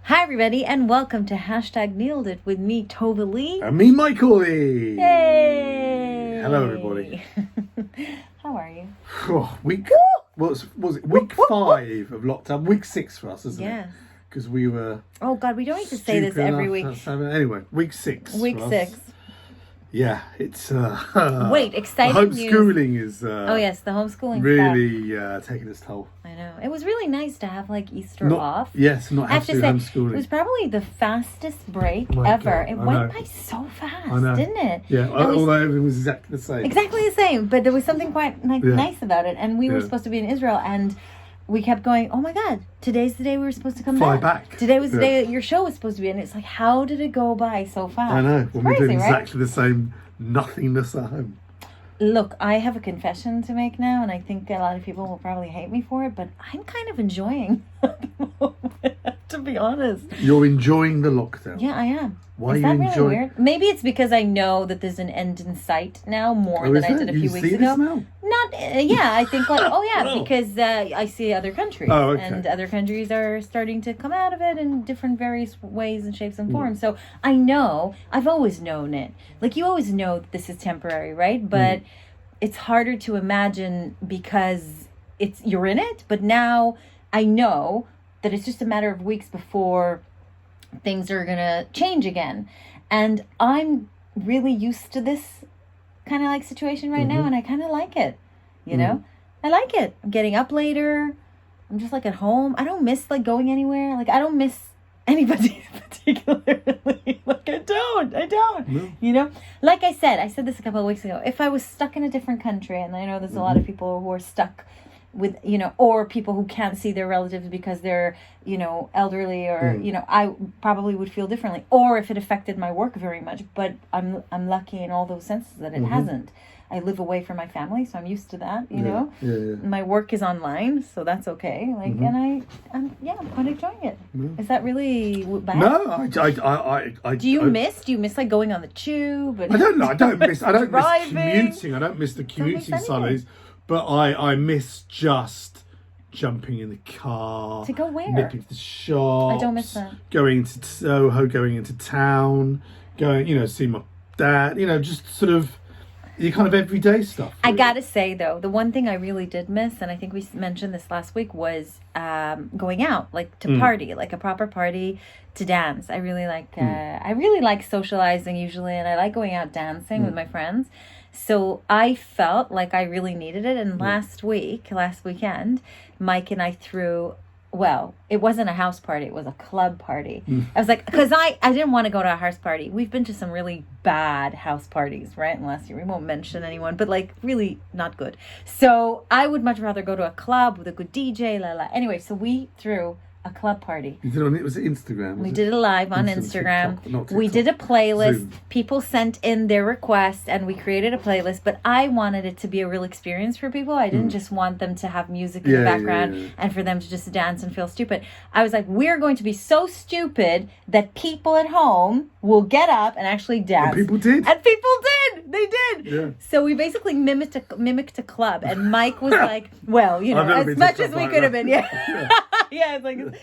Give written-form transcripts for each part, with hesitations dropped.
Hi, everybody, and welcome to #Nailed It with me, Tova Lee. And me, Michael Lee. Yay! Hello, everybody. How are you? Oh, week 5 of lockdown. Week 6 for us, isn't it? Yeah. Because we were. Oh God, we don't need to say this every week. Anyway, week 6. Week 6. Yeah, it's. Wait, exciting homeschooling news. is. Oh yes, the homeschooling really taking its toll. I know. It was really nice to have like Easter off. Yes, not have to do homeschooling. It was probably the fastest break My ever. God, it I went know. by so fast, I know. didn't it? Yeah, although everything was exactly the same. Exactly the same, but there was something quite nice about it. And we were supposed to be in Israel, and we kept going, oh my God, today's the day we were supposed to come Fly back. Today was the day that your show was supposed to be. And it's like, how did it go by so fast? I know. It's we're doing crazy, right? exactly the same nothingness at home. Look, I have a confession to make now, and I think a lot of people will probably hate me for it, but I'm kind of enjoying to be honest. You're enjoying the lockdown. Yeah, I am. Why Is are you that enjoying? really weird? Maybe it's because I know that there's an end in sight now more than I did a few weeks ago. This now? Not, I think because I see other countries, and other countries are starting to come out of it in different various ways and shapes and forms. So I know, I've always known it. Like you always know that this is temporary, right? But it's harder to imagine because you're in it. But now I know that it's just a matter of weeks before things are gonna change again, and I'm really used to this kind of like situation right now, and I kind of like it, you know. I like it. I'm getting up later. I'm just like at home. I don't miss like going anywhere. Like I don't miss anybody particularly. Like I don't you know, like I said this a couple of weeks ago, if I was stuck in a different country, and I know there's a lot of people who are stuck with, or people who can't see their relatives because they're, elderly, or, I probably would feel differently, or if it affected my work very much. But I'm lucky in all those senses that it hasn't. I live away from my family, so I'm used to that, you know. My work is online, so that's okay. Like, and I'm quite enjoying it. Is that really bad? No, I Do you miss like going on the tube? And I don't know. I don't miss driving. commuting. I don't miss the commuting Sundays. But I miss just jumping in the car. To go where? Nipping to the shops. I don't miss that. Going to Soho, going into town, going, see my dad, just sort of your kind of everyday stuff. Really. I gotta say, though, the one thing I really did miss, and I think we mentioned this last week, was going out, like to party, like a proper party, to dance. I really like socializing usually, and I like going out dancing with my friends. So I felt like I really needed it. And last weekend, Mike and I threw, well, it wasn't a house party. It was a club party. I was like, because I didn't want to go to a house party. We've been to some really bad house parties, right? And last year, we won't mention anyone, but like really not good. So I would much rather go to a club with a good DJ, Anyway, so we threw a club party. You did it was it Instagram? We did it live on Instagram. TikTok. We did a playlist. Zoom. People sent in their requests, and we created a playlist. But I wanted it to be a real experience for people. I didn't just want them to have music in the background and for them to just dance and feel stupid. I was like, we're going to be so stupid that people at home will get up and actually dance. And people did. And people did. They did. Yeah. So we basically mimicked a club. And Mike was like, well, as much as we could have been. Yeah.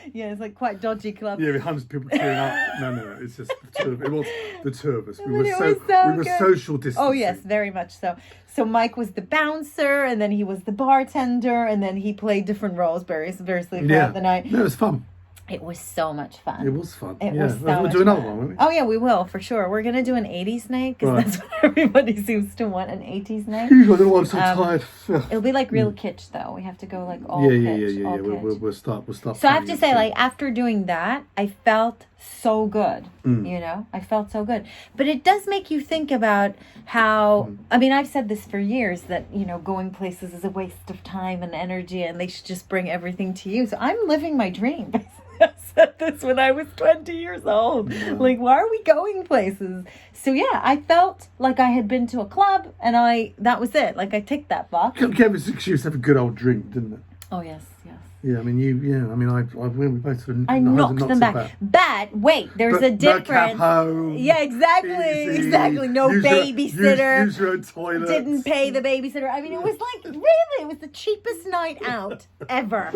It's like quite dodgy club. Yeah, with hundreds of people queuing up. No, it's just the two of it was the two of us. We were good. social distancing. Oh yes, very much so. So Mike was the bouncer, and then he was the bartender, and then he played different roles variously throughout the night. No, it was fun. It was so much fun. It was fun. We'll do another one, won't we? Oh yeah, we will for sure. We're gonna do an 80s night because that's what everybody seems to want, an 80s night. I don't want so tired. It'll be like real kitsch though. We have to go like all pitch. Yeah. We'll start. So I have to say, like after doing that, I felt so good. I felt so good. But it does make you think about how. I mean, I've said this for years that going places is a waste of time and energy, and they should just bring everything to you. So I'm living my dream. I said this when I was 20 years old. Like, why are we going places? So yeah, I felt like I had been to a club, and that was it. Like I ticked that box. Gave us an excuse to have a good old drink, didn't it? Oh yes. Yeah, I mean, we both sort of I knocked them back. But wait, there's a difference. No cab home. Yeah, exactly. Easy. Exactly. No babysitter. Use your own toilet. Didn't pay the babysitter. I mean, it was like, really, it was the cheapest night out ever.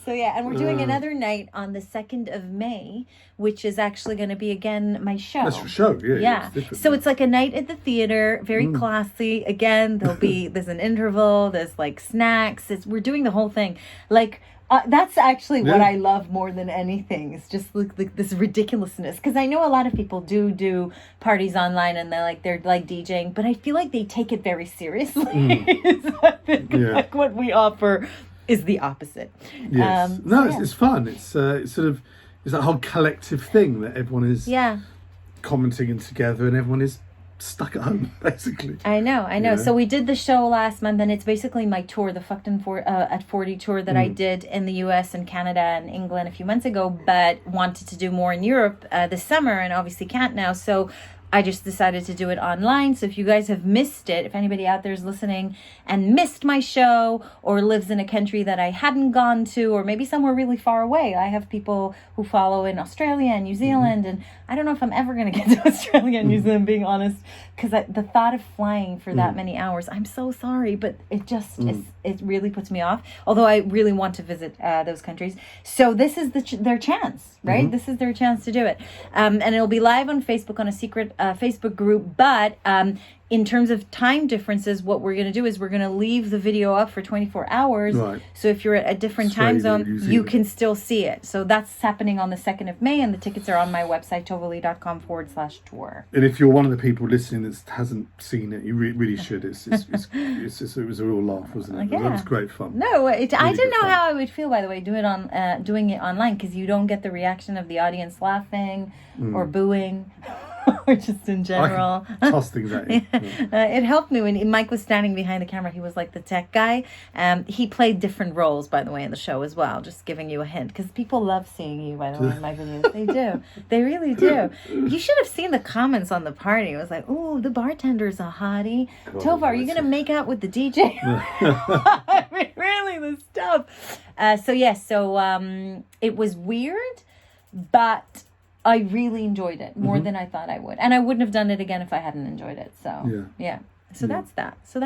So, yeah, and we're doing another night on the 2nd of May, which is actually going to be, again, my show. That's your show, yeah. Yeah. So it's like a night at the theater, very classy. Again, there's an interval, there's like snacks. We're doing the whole thing. Like, that's actually what I love more than anything. It's just like this ridiculousness. Because I know a lot of people do parties online and they're like DJing, but I feel like they take it very seriously. So I think like what we offer is the opposite. Yes. It's fun. It's sort of that whole collective thing that everyone is commenting in together, and everyone is stuck at home, basically. I know. Yeah. So we did the show last month, and it's basically my tour, the Fucked at 40 tour that I did in the US and Canada and England a few months ago, but wanted to do more in Europe this summer, and obviously can't now. So I just decided to do it online. So if you guys have missed it, if anybody out there is listening and missed my show or lives in a country that I hadn't gone to, or maybe somewhere really far away, I have people who follow in Australia and New Zealand, and I don't know if I'm ever going to get to Australia and New Zealand, being honest, because the thought of flying for that many hours, I'm so sorry, but it just it really puts me off, although I really want to visit those countries. So this is their chance, right? This is their chance to do it. And it'll be live on Facebook, on a secret Facebook group, but in terms of time differences, what we're going to do is we're going to leave the video up for 24 hours. Right. So if you're at a different time zone, you can still see it. So that's happening on the 2nd of May, and the tickets are on my website, tovalee.com/tour. And if you're one of the people listening that hasn't seen it, you really should. It was a real laugh, wasn't it? Yeah. It was great fun. No, I didn't know how I would feel, by the way, doing it online, because you don't get the reaction of the audience laughing or booing. Or just in general. I can toss things at you. It helped me when Mike was standing behind the camera. He was like the tech guy. He played different roles, by the way, in the show as well. Just giving you a hint, because people love seeing you, by the way, in my videos. They do. They really do. You should have seen the comments on the party. It was like, "Oh, the bartender's a hottie. God, Tova, are you gonna make out with the DJ?" I mean, really, the stuff. So it was weird, but I really enjoyed it more than I thought I would. And I wouldn't have done it again if I hadn't enjoyed it. So, yeah. So that's that. So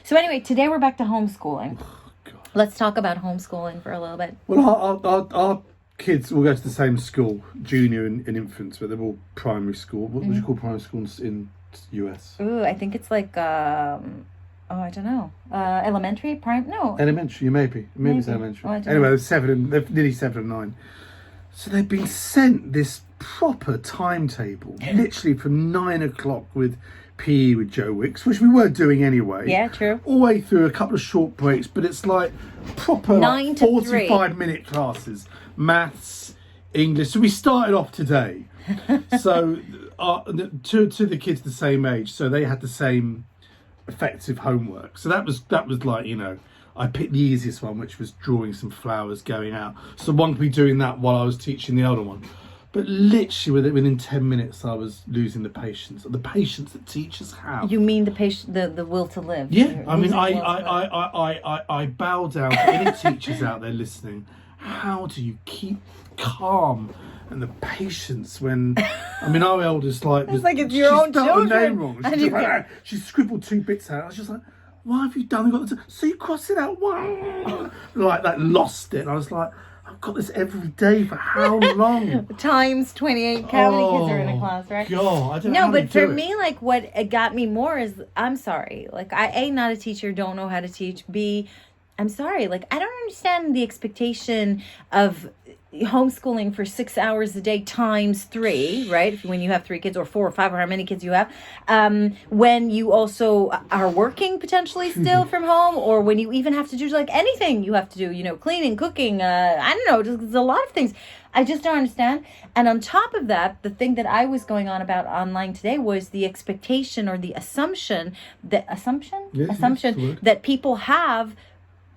So anyway, today we're back to homeschooling. Oh, God. Let's talk about homeschooling for a little bit. Well, our kids all go to the same school, junior and infants, but they're all primary school. What would you call primary school in US? Ooh, I think it's like, I don't know. Elementary? Elementary, maybe. Maybe it's elementary. Anyway, they're nearly 7 and 9. So they've been sent this proper timetable, literally from 9 o'clock with PE with Joe Wicks, which we were doing anyway. Yeah, true. All the way through, a couple of short breaks, but it's like proper 9 to 45-minute classes. Maths, English. So we started off today. So to the kids the same age, so they had the same effective homework. So that was like, I picked the easiest one, which was drawing some flowers going out. So one could be doing that while I was teaching the older one. But literally within 10 minutes, I was losing the patience. The patience that teachers have. You mean the will to live? Yeah, I mean, I bow down to any teachers out there listening. How do you keep calm and the patience when? I mean, our eldest it's like it's your own children. Her name wrong. She scribbled 2 bits out. I was just like, why have you done it? So you cross it out. Like that, lost it. And I was like, I've got this every day for how long? Times 28. How many kids are in a class, right? God, I don't know. No, but for me, like, what got me more is, I'm sorry. Like, A, not a teacher, don't know how to teach. B, I'm sorry. Like, I don't understand the expectation of homeschooling for 6 hours a day times 3, right? When you have 3 kids, or 4 or 5, or how many kids you have, when you also are working potentially still from home, or when you even have to do like anything you have to do, cleaning, cooking, I don't know, there's a lot of things. I just don't understand. And on top of that, the thing that I was going on about online today was the expectation or the assumption that people have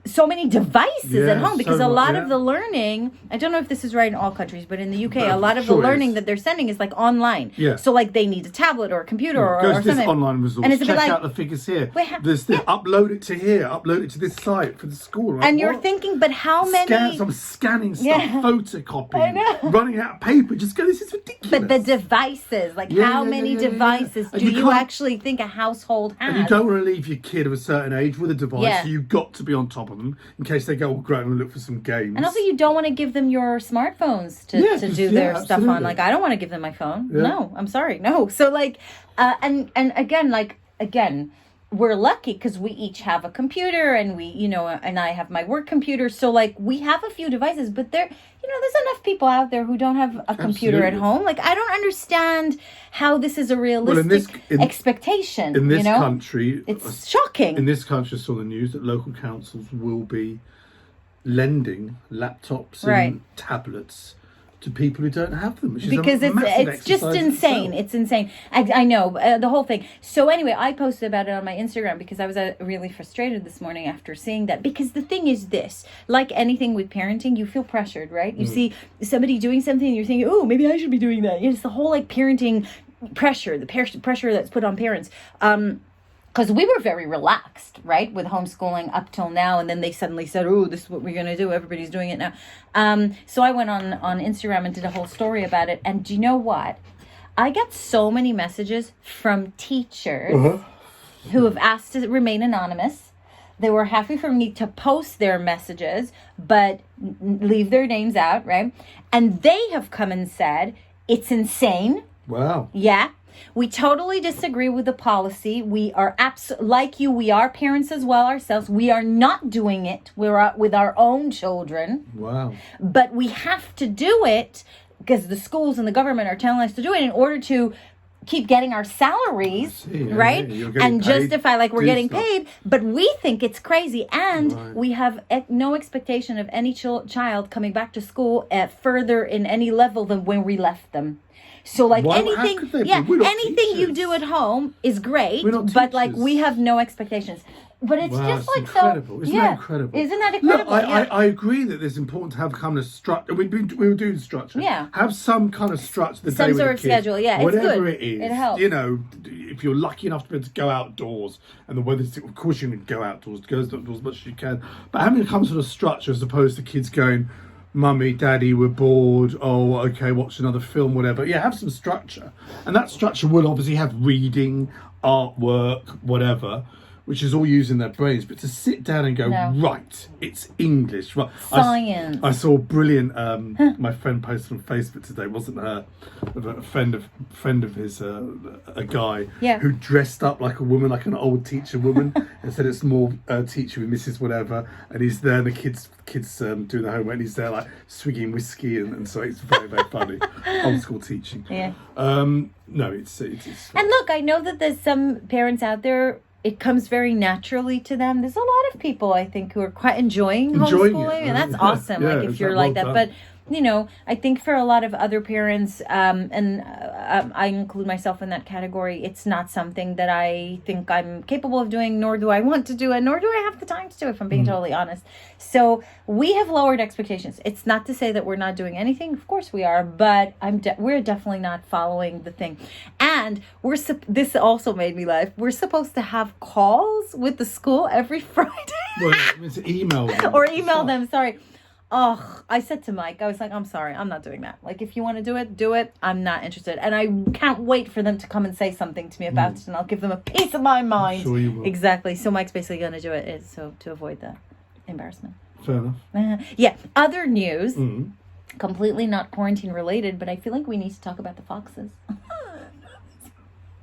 so many devices at home, because a lot of yeah. the learning, I don't know if this is right in all countries, but in the UK, But a lot of the learning that they're sending is like online. Yeah. So like they need a tablet or a computer or Go to something. this online resource, and it's a bit check like, out the figures here. Upload it to here, upload it to this site for the school. Like, and you're thinking, but how many... I'm scanning stuff, photocopying, running out of paper. Just go, this is ridiculous. But the devices, like how many devices do you actually think a household has? And you don't want to leave your kid of a certain age with a device, Yeah. so you've got to be on top of them in case they go, great, and look for some games. And also, you don't want to give them your smartphones to do their stuff on. Like, I don't want to give them my phone. Yeah. No, I'm sorry. No. So, like, and again, we're lucky because we each have a computer, and and I have my work computer. So, like, we have a few devices, but there's enough people out there who don't have a computer at home. Like, I don't understand how this is a realistic expectation. In this country, it's shocking. In this country, I saw the news that local councils will be lending laptops and tablets to people who don't have them, which is because it's just insane. It's insane. I know the whole thing. So anyway, I posted about it on my Instagram because I was really frustrated this morning after seeing that. Because the thing is this, like anything with parenting, you feel pressured, right? You see somebody doing something and you're thinking, oh, maybe I should be doing that. It's the whole like parenting pressure, the pressure that's put on parents. Because we were very relaxed, right, with homeschooling up till now. And then they suddenly said, oh, this is what we're going to do. Everybody's doing it now. So I went on Instagram and did a whole story about it. And do you know what? I got so many messages from teachers who have asked to remain anonymous. They were happy for me to post their messages, but leave their names out, right? And they have come and said, it's insane. Wow. Yeah. We totally disagree with the policy. We are like you. We are parents as well ourselves. We are not doing it. We're with our own children. Wow. But we have to do it because the schools and the government are telling us to do it in order to keep getting our salaries, right? And justify like we're getting paid. But we think it's crazy. And we have no expectation of any child coming back to school further in any level than when we left them. So like anything you do at home is great, but like we have no expectations. But it's just like incredible. so. Isn't that incredible? Isn't that incredible? Look, I agree that it's important to have kind of structure. We were doing structure. Yeah. Have some kind of structure the day some with sort the of kids. schedule. Yeah, whatever it's good. It is. It helps. If you're lucky enough to be able to go outdoors and the weather's, of course you can go outdoors, go outdoors as much as you can. But having some sort of structure as opposed to kids going, Mummy, Daddy, we're bored. Oh, okay, watch another film, whatever. Yeah, have some structure. And that structure will obviously have reading, artwork, whatever, which is all using their brains. But to sit down and go, right, it's English. Right. Science. I saw a brilliant, my friend posted on Facebook today, wasn't her, a friend of his, a guy who dressed up like a woman, like an old teacher woman, and said it's more teacher with Mrs. whatever, and he's there, and the kids doing the homework, and he's there like swigging whiskey, and so it's very, very funny. Old school teaching. Yeah. No, it's and look, I know that there's some parents out there, it comes very naturally to them. There's a lot of people, I think, who are quite enjoying homeschooling, and that's awesome. Like if you're like that, but I think for a lot of other parents, and I include myself in that category, it's not something that I think I'm capable of doing, nor do I want to do it, nor do I have the time to do it, if I'm being totally honest. So we have lowered expectations. It's not to say that we're not doing anything. Of course we are, but we're definitely not following the thing. And this also made me laugh. We're supposed to have calls with the school every Friday. Well, it's email them. Or email them, sorry. Oh, I said to Mike, I was like, I'm sorry, I'm not doing that. Like, if you want to do it. I'm not interested. And I can't wait for them to come and say something to me about it, and I'll give them a piece of my mind. I'm sure you will. Exactly. So Mike's basically going to do it to avoid the embarrassment. Fair enough. Other news, completely not quarantine related, but I feel like we need to talk about the foxes.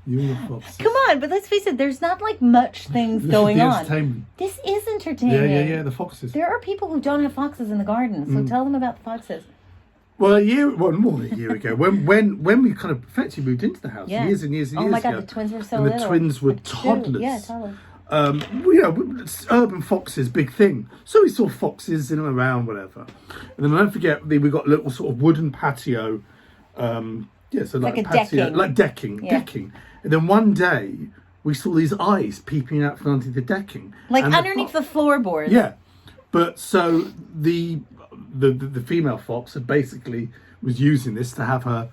You and the foxes. Come on, but let's face it, there's not like much things going on. Entertainment. This is entertaining. Yeah, the foxes. There are people who don't have foxes in the garden, so tell them about the foxes. Well, more than a year ago, when we kind of effectively moved into the house, years and years and years ago. Oh my God, the twins were so little. And the twins were toddlers. Yeah, toddlers. Urban foxes, big thing. So we saw foxes in and around, whatever. And then don't forget, we got a little sort of wooden patio. So like patio, decking. And then one day we saw these eyes peeping out from under the decking, like underneath the floorboards. Yeah, But so the female fox had basically was using this to have her.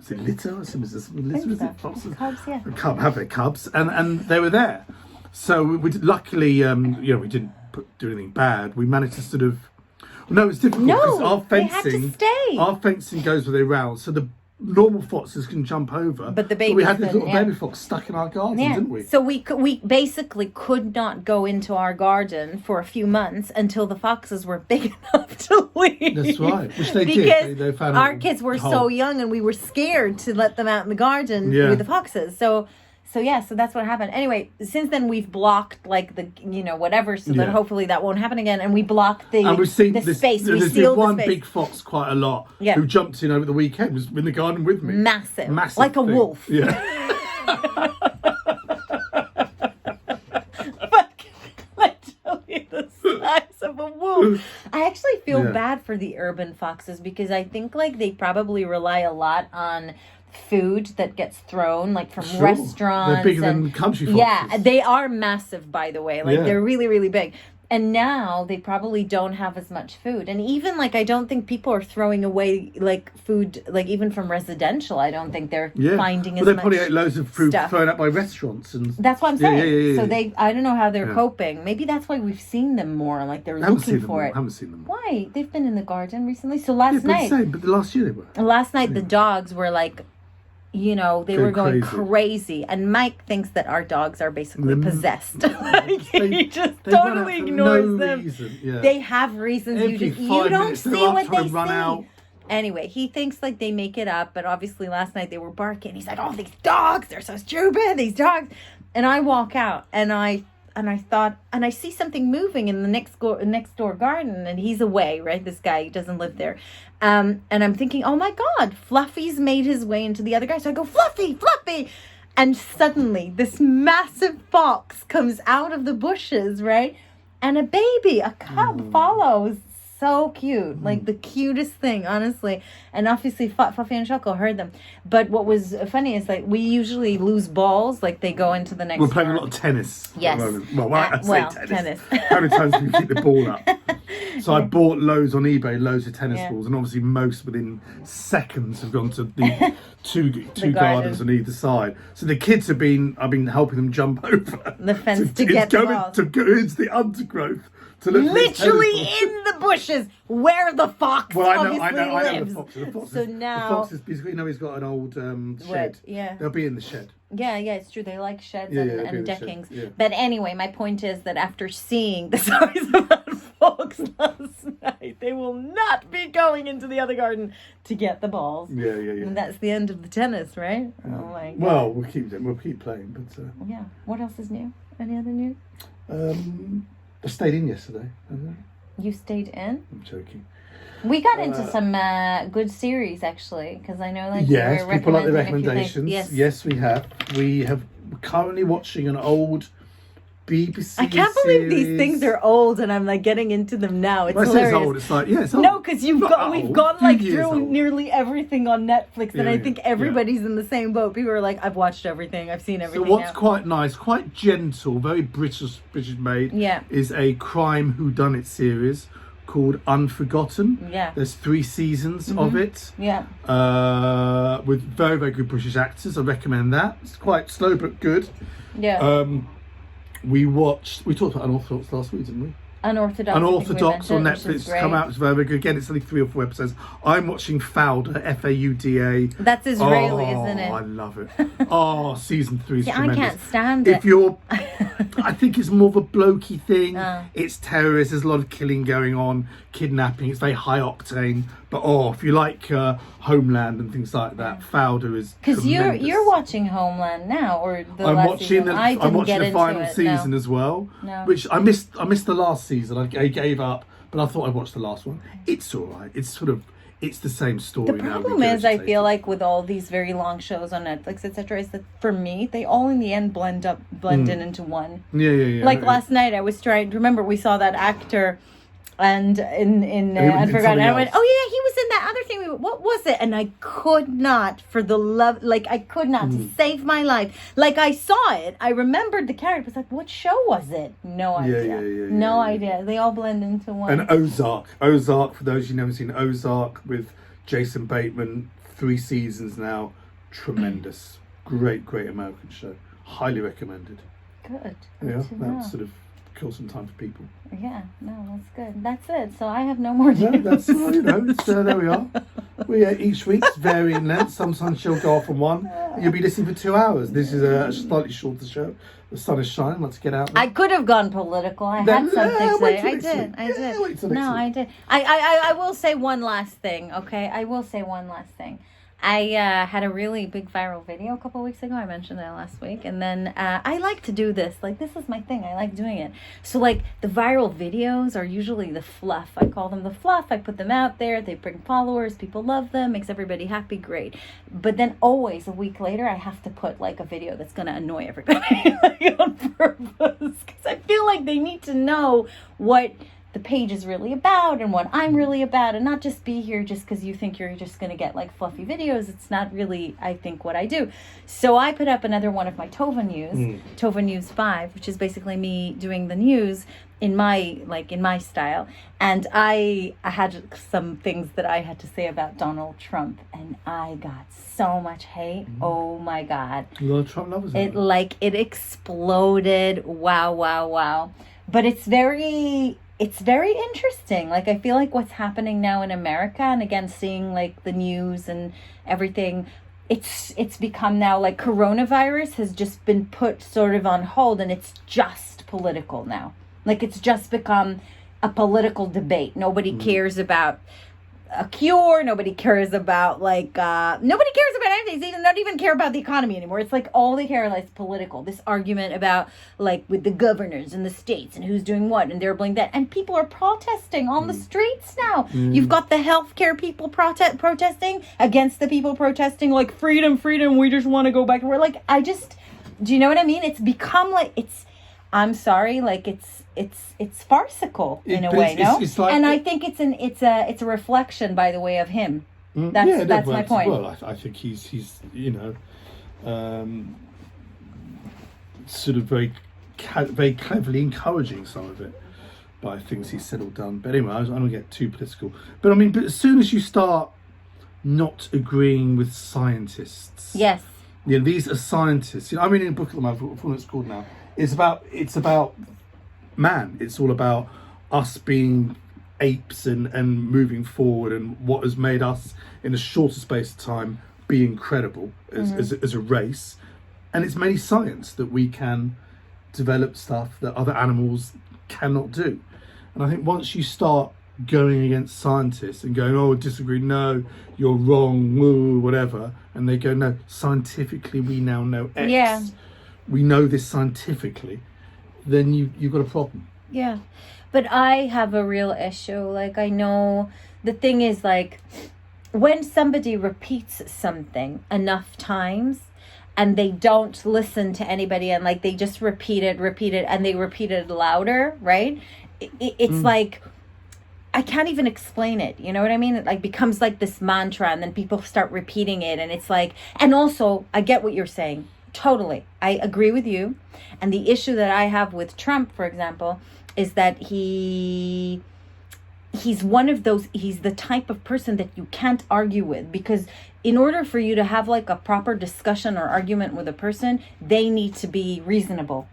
Is it litter? Was it foxes? Cubs, yeah. Have their cubs, and they were there. So luckily, we didn't do anything bad. We managed to sort of. No, it's difficult because our fencing. They had to stay. Our fencing goes where they round, so the normal foxes can jump over. But the baby. We had this little baby fox stuck in our garden, didn't we? So we basically could not go into our garden for a few months until the foxes were big enough to leave. That's right, which they because did. They found our kids were so young, and we were scared to let them out in the garden with the foxes. So that's what happened. Anyway, since then we've blocked like the whatever, so that hopefully that won't happen again. And we blocked the space. We There's sealed been one the space. big fox quite a lot who jumped in over the weekend. Was in the garden with me. Massive like a wolf. Yeah. But can I tell you the size of a wolf? I actually feel bad for the urban foxes because I think like they probably rely a lot on food that gets thrown like from restaurants. They're bigger than country foxes. Yeah, they are massive, by the way. Like they're really, really big. And now they probably don't have as much food. And even like I don't think people are throwing away like food, like even from residential. I don't think they're finding as much. They probably ate loads of food thrown out by restaurants, and that's what I'm saying. Yeah. So I don't know how they're coping. Maybe that's why we've seen them more. Like they're looking for it. I haven't seen them. Why? They've been in the garden recently. So last night. But last year they were. Last night the dogs were like. They were going crazy. And Mike thinks that our dogs are basically possessed. He just totally ignores them. Yeah. They have reasons. You don't see what they see. Anyway, he thinks like they make it up. But obviously last night they were barking. He's like, oh, these dogs, they're so stupid, these dogs. And I walk out and I see something moving in the next door garden, and he's away, right? This guy doesn't live there. And I'm thinking, oh my God, Fluffy's made his way into the other guy. So I go, Fluffy! And suddenly this massive fox comes out of the bushes, right? And a cub follows. So cute, like the cutest thing, honestly. And obviously Fluffy and Choco heard them. But what was funny is like we usually lose balls, like they go into the next. We're playing a lot of tennis. Yes. Well, I say tennis. How many times can you keep the ball up? So I bought loads on eBay, loads of tennis balls, and obviously most within seconds have gone to the two gardens on either side. So the kids I've been helping them jump over the fence to get the balls. To go into the undergrowth. Literally in the bushes where the fox obviously I know lives. The fox So now... The fox is basically, he's got an old shed. Yeah. They'll be in the shed. Yeah, it's true. They like sheds and deckings. Yeah. But anyway, my point is that after seeing the size of that fox last night, they will not be going into the other garden to get the balls. Yeah. And that's the end of the tennis, right? Oh my God. Well, we'll keep playing, but... Yeah. What else is new? Any other news? I stayed in yesterday. You stayed in? I'm joking. We got into some good series, actually, because I know yes, people like the recommendations. Yes, we have. We're currently watching an old BBC I can't believe these things are old, and I'm like getting into them now. It's hilarious. It's old. It's like it's old. No, because we've gone like through nearly everything on Netflix, and I think everybody's in the same boat. People are like, I've watched everything, I've seen everything. So what's quite nice, quite gentle, very British made, is a crime whodunit series called Unforgotten. Yeah, there's 3 seasons of it. Yeah, with very, very good British actors. I recommend that. It's quite slow but good. Yeah. We talked about Unorthodox last week, didn't we? Unorthodox on Netflix. It's come out. It's very, very good. Again, it's only 3 or 4 episodes. I'm watching Fauda, Fauda. That's Israeli, isn't it? I love it. Season 3 is tremendous. I can't stand it. If you're, I think it's more of a blokey thing. It's terrorists. There's a lot of killing going on, kidnapping. It's very high octane. But if you like Homeland and things like that, Fauda is because you're watching Homeland now, or I'm watching the final season as well. No. Which I missed the last season. I gave up, but I thought I'd watch the last one. It's all right. It's the same story. The problem is, I feel like with all these very long shows on Netflix, etc., is that for me, they all in the end blend in into one. Yeah. Like last night, I was trying. Remember, we saw that actor. And in Unforgotten, I went, oh yeah, he was in that other everything. What was it? And I could not, for the love, like I could not to save my life. Like I saw it, I remembered the character. I was like, what show was it? No idea. No idea. They all blend into one. And Ozark, for those you never seen Ozark with Jason Bateman, 3 seasons now, tremendous, great American show, highly recommended. Good. Yeah, that sort of kill some time for people. Yeah, no, that's good. That's it. So I have no more news. No, that's there we are. We each week's varying length. Sometimes she'll go off on one, and you'll be listening for 2 hours. This is a slightly shorter show. The sun is shining. Let's get out there. I could have gone political. I had something to say. I did. I did. I will say one last thing. Okay, I will say one last thing. I had a really big viral video a couple of weeks ago. I mentioned that last week. And then I like to do this. Like, this is my thing. I like doing it. So, like, the viral videos are usually the fluff. I call them the fluff. I put them out there. They bring followers. People love them. Makes everybody happy. Great. But then always a week later, I have to put, like, a video that's going to annoy everybody like, on purpose. Because I feel like they need to know what the page is really about and what I'm really about, and not just be here just because you think you're just going to get like fluffy videos. It's not really, I think, what I do. So I put up another one of my Tova News, Tova News 5, which is basically me doing the news in my style. And I had some things that I had to say about Donald Trump, and I got so much hate. Oh my God. A lot of Trump lovers. It exploded. Wow. But it's very interesting. Like, I feel like what's happening now in America, and again, seeing like the news and everything, it's become now like coronavirus has just been put sort of on hold, and it's just political now. Like, it's just become a political debate. Nobody cares about a cure. Nobody cares about nobody cares about anything. They don't even care about the economy anymore. It's like all they care about is political. This argument about like with the governors and the states and who's doing what, and they're blaming that. And people are protesting on the streets now. You've got the healthcare people protesting against the people protesting like freedom. We just want to go back to work. Like, do you know what I mean? It's become like I'm sorry, like it's farcical in a way, no? It's like, and I think it's a reflection, by the way, of him. That's my point. Well, I think he's sort of very cleverly encouraging some of it by things he's said or done. But anyway, I don't get too political. But I mean, as soon as you start not agreeing with scientists, yes, these are scientists. I'm reading a book at the moment. What it's called now? It's about man. It's all about us being apes and moving forward, and what has made us in a shorter space of time be incredible as a race. And it's mainly science that we can develop stuff that other animals cannot do. And I think once you start going against scientists and going, oh, disagree, no, you're wrong, woo, whatever, and they go, no, scientifically we now know X, we know this scientifically, then you've got a problem. Yeah, but I have a real issue. Like, I know the thing is, like, when somebody repeats something enough times and they don't listen to anybody, and like they just repeat it and they repeat it louder, right? It's like, I can't even explain it. You know what I mean? It like becomes like this mantra, and then people start repeating it, and it's like, and also I get what you're saying. Totally. I agree with you. And the issue that I have with Trump, for example, is that he's one of those, he's the type of person that you can't argue with, because in order for you to have like a proper discussion or argument with a person, they need to be reasonable.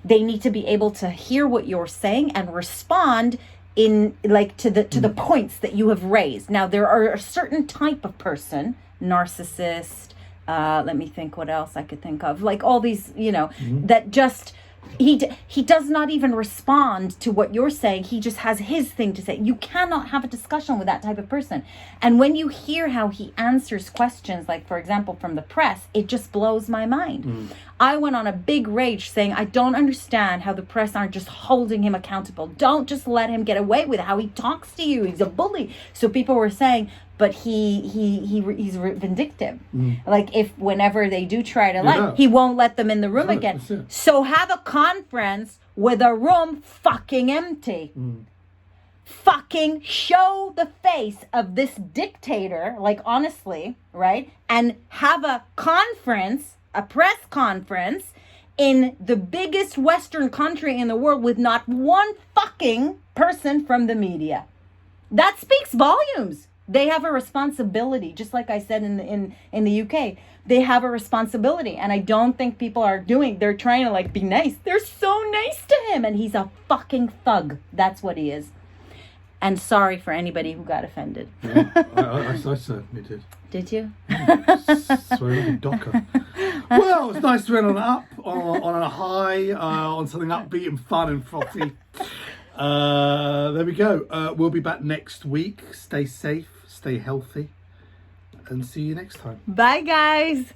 They need to be able to hear what you're saying and respond in like to the points that you have raised. Now, there are a certain type of person, narcissist, let me think what else I could think of. Like all these, that just, he does not even respond to what you're saying. He just has his thing to say. You cannot have a discussion with that type of person. And when you hear how he answers questions, like, for example, from the press, it just blows my mind. I went on a big rage saying, I don't understand how the press aren't just holding him accountable. Don't just let him get away with how he talks to you. He's a bully. So people were saying, but he's vindictive. Like, if whenever they do try to lie, he won't let them in the room again. So have a conference with a room fucking empty. fucking show the face of this dictator, like honestly, right? And have a conference, a press conference in the biggest Western country in the world with not one fucking person from the media. That speaks volumes. They have a responsibility, just like I said in the UK. They have a responsibility, and I don't think people are they're trying to like be nice. They're so nice to him, and he's a fucking thug. That's what he is. And sorry for anybody who got offended. Yeah, I certainly did. Did you? Sorry, like a docker. Well, it's nice to end on a high, on something upbeat and fun and frothy. There we go. We'll be back next week. Stay safe, stay healthy, and see you next time. Bye, guys.